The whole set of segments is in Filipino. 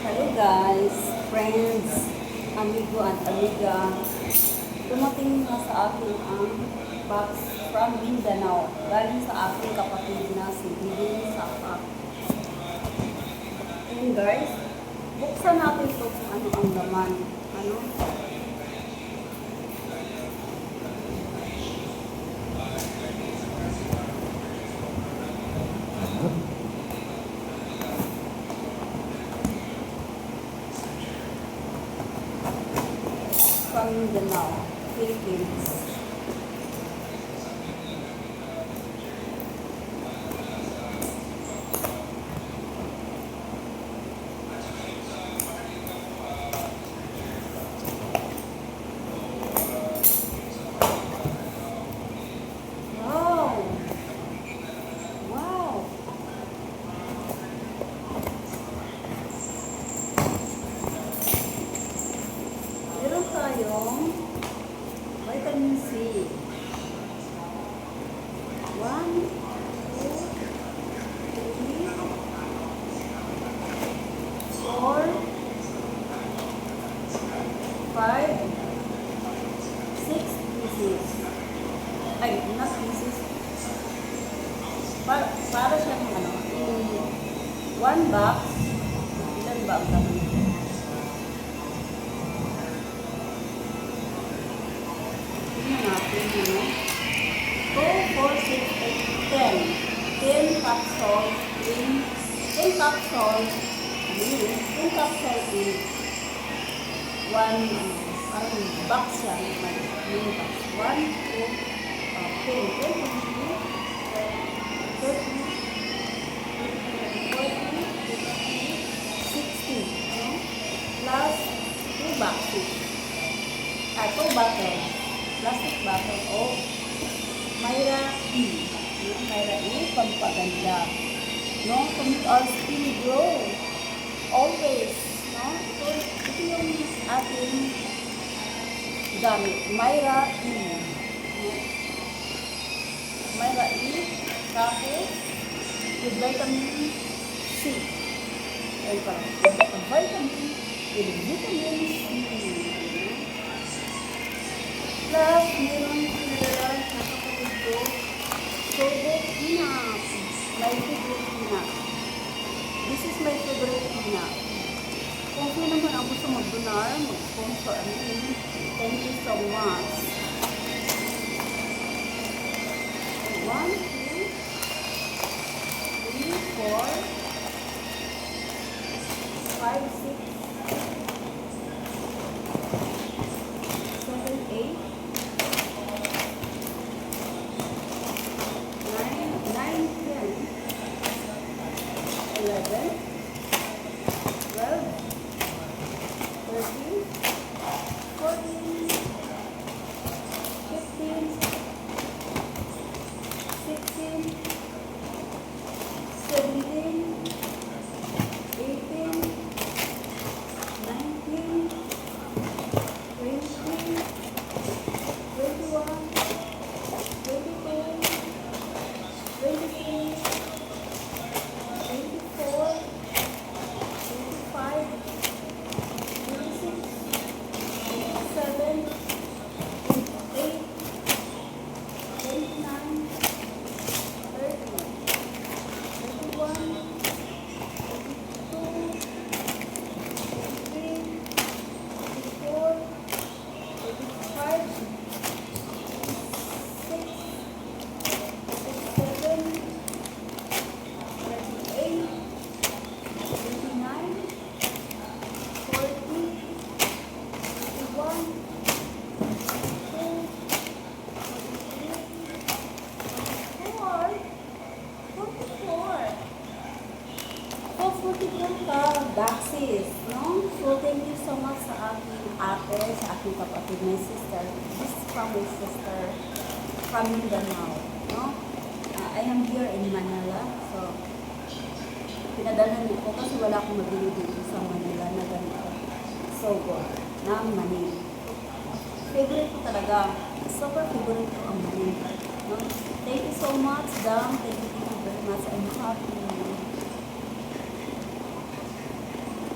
Hello guys, friends, amigo at amiga. Dumating na sa akin ang box from Mindanao. Galing sa aking kapatid na si Bidin Saka. And guys, buksan natin ito kung ano ang laman. Ano? From Mindanao, Philippines. Wow! Wow! Meron tayong vitamin C. 1, 2, 3, 4, 5, 6 pieces. Ay, not pieces. Para siyang ano, in one box, ilan ba ang laman? Tingnan natin, ano? 2, 4, 6, 8, 10. 10 capsules in 10 capsules. Ano yun? 10 capsules in one, parang box siya. May box. 1, 2, 10, 20, 60, no? Plus 2 boxes. 2 bottles. Plastic bottle of Myra E. No? Myra E, pampaganda. No? To make our skin glow. Always. No? Ito yung ating gamit. Myra E. No? Myra E. Tapos, with vitamin C. Ayun pa. Vitamin C. Plus, meron pinadala sa kapatid ko, Sobo Peanut. My favorite peanut. This is my favorite peanut. Kung sino naman ang gusto mag-donar, mag-sponsor, thank you so much. 1, 2, 3, 4, 5, 6, 7, 8, 11, 12, 13, 14, 15, 16, 17, 18, 19, 20, 21, 22, 23, 24, 25, 26, 27, 28, 29, 30, 31, 32, 33, 34, 35, 36, 37, 38, 39, 40, 41, 42, 44 ka boxes, no? So, thank you so much sa aking ate, sa aking kapatid, my sister. This is from my sister from Mindanao, no? I am here in Manila, so pinadala niyo ko kasi wala akong mabili dito sa Manila na ganito. So good. Na mani. Favorite ko talaga. Super favorite ko ang mani. No? Thank you so much, Dam. Thank you very much. I'm happy.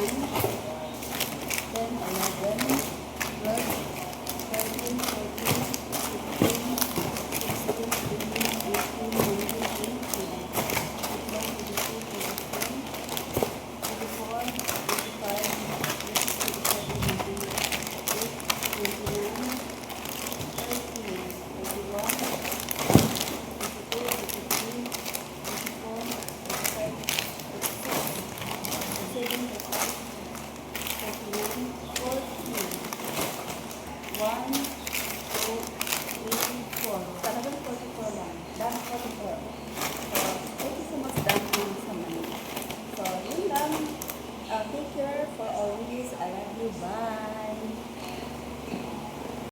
10, 11, 12, 13, 14, 15, 16, 17, 18, 19, 1, 2, 3, 4. Talagang 44 lang. Done 44. So, thank you so much, done sa money. So, yun lang. Take care.